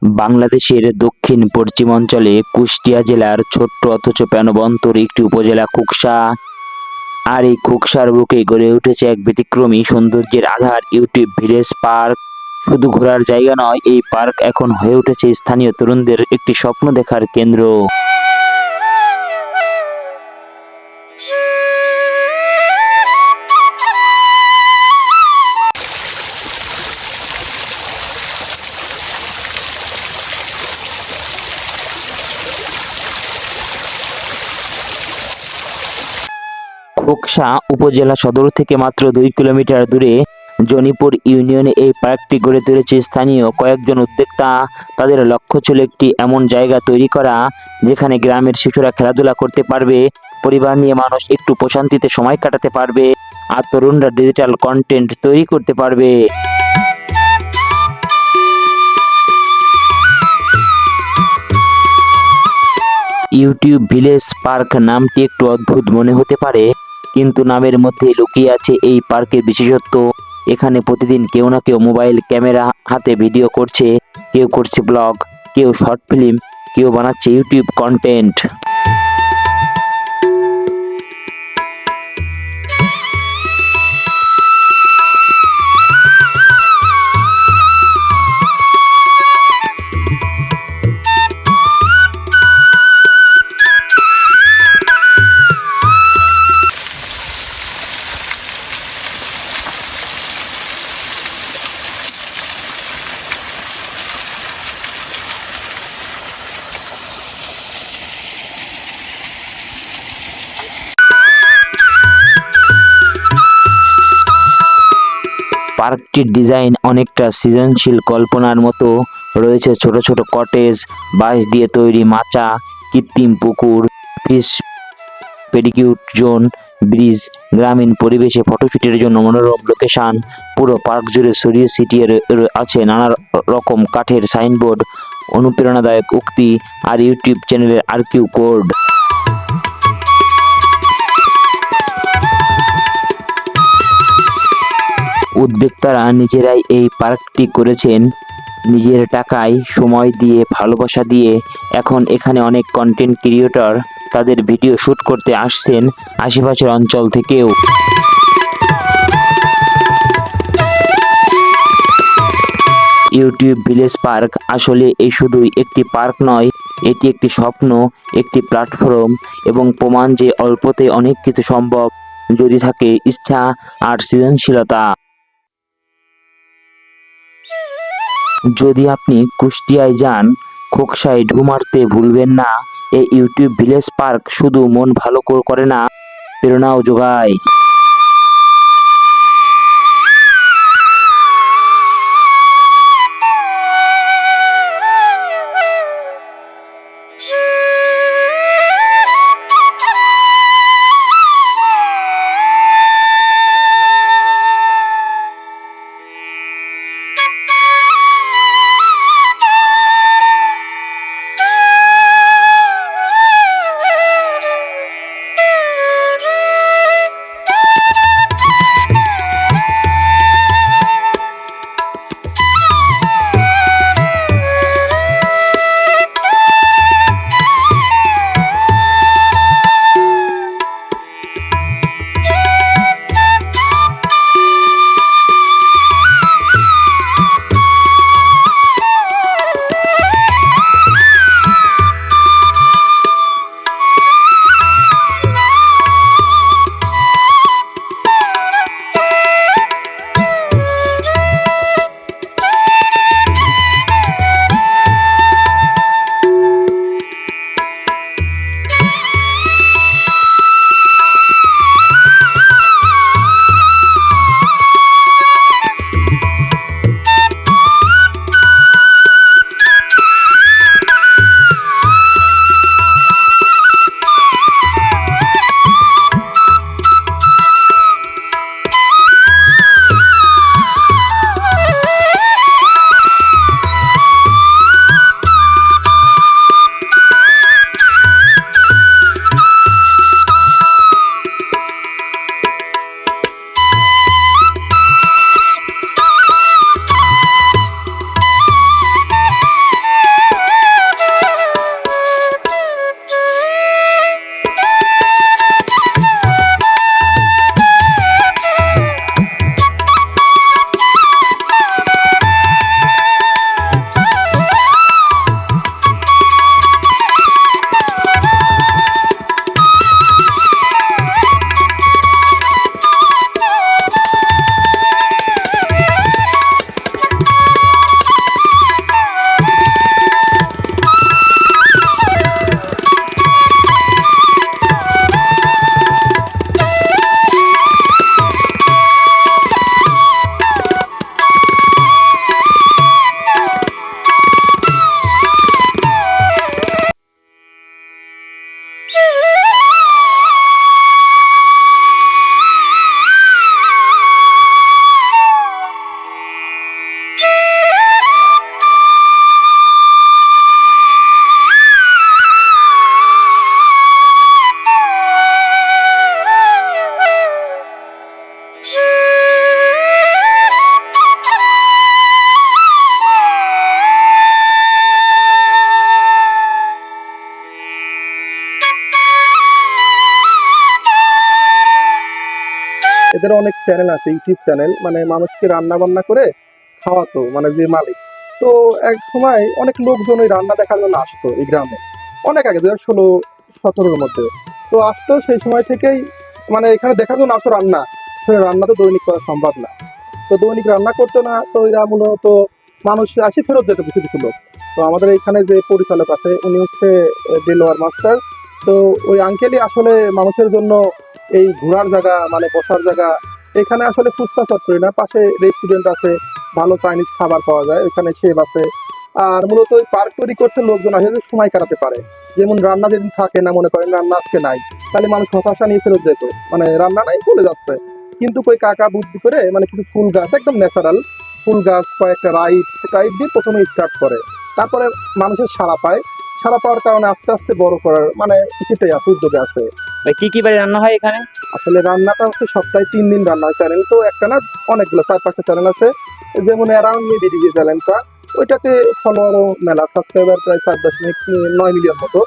বাংলাদেশের দক্ষিণ পশ্চিমাঞ্চলে কুষ্টিয়া জেলার ছোট্ট অথচ প্রাণবন্তর একটি উপজেলা খোকসা। আর এই খোকসার বুকে গড়ে উঠেছে এক ব্যতিক্রমী সৌন্দর্যের আধার, ইউটিউব ভিলেজ পার্ক। শুধু ঘোরার জায়গা নয়, এই পার্ক এখন হয়ে উঠেছে স্থানীয় তরুণদের একটি স্বপ্ন দেখার কেন্দ্র। খোকসা উপজেলা সদর থেকে মাত্র 2 কিলোমিটার দূরে জনিপুর ইউনিয়নে এই পার্কটি গড়ে তুলেছে স্থানীয় কয়েকজন উদ্যোক্তা। তাদের লক্ষ্য ছিল একটি এমন জায়গা তৈরি করা যেখানে গ্রামের শিশুরা খেলাধুলা করতে পারবে, পরিবার নিয়ে মানুষ একটু প্রশান্তিতে সময় কাটাতে পারবে, আর তরুণরা ডিজিটাল কন্টেন্ট তৈরি করতে পারবে। ইউটিউব ভিলেজ পার্ক নামটি একটু অদ্ভুত মনে হতে পারে, কিন্তু নামের মধ্যে লুকিয়ে আছে এই পার্কের বিশেষত্ব। এখানে প্রতিদিন কেউ না কেউ মোবাইল ক্যামেরা হাতে ভিডিও করছে, কেউ করছে ব্লগ, কেউ শর্ট ফিল্ম, কেউ বানাচ্ছে ইউটিউব কন্টেন্ট। পার্কটির ডিজাইন অনেকটা সৃজনশীল কল্পনার মতো। রয়েছে ছোট ছোট কটেজ, বাঁশ দিয়ে তৈরি মাচা, কৃত্রিম পুকুর, ফিশ পেডিকিউর জোন, ব্রিজ, গ্রামীণ পরিবেশে ফটোশুটের জন্য মনোরম লোকেশন। পুরো পার্ক জুড়ে ছড়িয়ে ছিটিয়ে আছে নানা রকম কাঠের সাইনবোর্ড, অনুপ্রেরণাদায়ক উক্তি আর ইউটিউব চ্যানেলের আরকিউ কোড। উদ্যোক্তারা নিজেরাই এই পার্কটি করেছেন নিজের টাকায়, সময় দিয়ে, ভালোবাসা দিয়ে। এখন এখানে অনেক কন্টেন্ট ক্রিয়েটর তাদের ভিডিও শুট করতে আসছেন আশেপাশের অঞ্চল থেকেও। ইউটিউব ভিলেজ পার্ক আসলে এই শুধুই একটি পার্ক নয়, এটি একটি স্বপ্ন, একটি প্ল্যাটফর্ম এবং প্রমাণ যে অল্পতে অনেক কিছু সম্ভব যদি থাকে ইচ্ছা আর সৃজনশীলতা। যদি আপনি কুষ্টিয়ায় যান, খোকসায় ঢুঁ মারতে ভুলবেন না। এই ইউটিউব ভিলেজ পার্ক শুধু মন ভালো করে না, প্রেরণাও যোগায়। এদের অনেক চ্যানেল আছে, ইউটিউব চ্যানেল, মানে মানুষকে রান্না বান্না করে খাওয়াতো, মানে যে মালিক। তো এক সময় অনেক লোকজন ওই রান্না দেখার জন্য আসতো এই গ্রামে, অনেক আগে 2016-17-র মধ্যে। তো আসতো সেই সময় থেকেই, মানে এখানে দেখার জন্য আসতো রান্না। তো রান্না তো দৈনিক করা সম্ভব না, তো দৈনিক রান্না করতো না, তো এরা মূলত মানুষ আসি ফেরত যেত কিছু কিছু লোক। তো আমাদের এখানে যে পরিচালক আছে উনি হচ্ছে দেলোয়ার মাস্টার। তো ওই আঙ্কেলই আসলে মানুষের জন্য এই ঘোরার জায়গা, মানে বসার জায়গা, এখানে আসলে ফুচকা চট্টরি না, পাশে রেস্টুরেন্ট আছে, ভালো চাইনিজ খাবার পাওয়া যায়, ওখানে শেফ আছে। আর মূলত ওই পার্ক তৈরি করছে লোকজন আসে যে সময় কাটাতে পারে। যেমন রান্না যেদিন থাকে না, মনে করেন রান্না আজকে নাই, তাহলে মানুষ হতাশা নিয়ে ফেরত যেত, মানে রান্না নাই চলে যাচ্ছে। কিন্তু কই কাকা বুদ্ধি করে মানে কিছু ফুল গাছ, একদম ন্যাচারাল ফুল গাছ, কয়েকটা রাইড টাইপ দিয়ে প্রথমে স্টার্ট করে। তারপরে মানুষের সাড়া পায়, সাড়া পাওয়ার কারণে আস্তে আস্তে বড় করার মানে ইচ্ছেটাই আছে, উদ্যোগে আছে। ভাই কি কি বাড়ি রান্না হয় এখানে? আসলে রান্নাটা হচ্ছে সপ্তাহে 3 দিন রান্না হয়। চ্যানেল তো একটা না, অনেকগুলো 4-5টা চ্যানেল আছে। যেমন অ্যারাউন্ড মি বিডিজি চ্যানেলটা, ওইটাতে ফলোয়ারও মেলা, সাবস্ক্রাইবার প্রায় 4.9 মিলিয়ন মতো।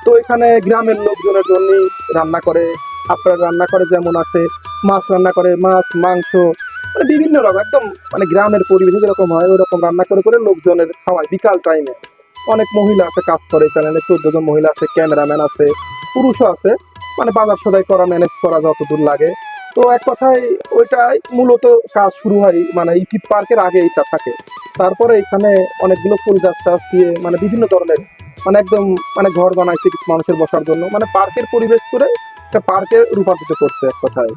তো এখানে গ্রামের লোকজনের জন্যই রান্না করে। আপনার রান্না করে যেমন আছে, মাছ রান্না করে, মাছ মাংস, মানে বিভিন্ন রকম একদম, মানে গ্রামের পরিবেশে যেরকম হয় ওইরকম রান্না করে করে লোকজনের খাওয়ায় বিকাল টাইমে। অনেক মহিলা আছে কাজ করে চ্যানেলে, 14 জন মহিলা আছে, ক্যামেরাম্যান আছে, পুরুষও আছে, মানে বাজার সদাই করা, ম্যানেজ করা যতদূর লাগে। তো এক কথায় ওইটাই মূলত কাজ শুরু হয়, মানে ইউটিউব পার্কের আগে এইটা থাকে। তারপরে এখানে অনেকগুলো ফুল গাছ টাছ দিয়ে মানে বিভিন্ন ধরনের, মানে একদম, মানে ঘর বানাইছে কিছু মানুষের বসার জন্য, মানে পার্কের পরিবেশ করে একটা পার্কে রূপান্তরিত করছে এক কথায়।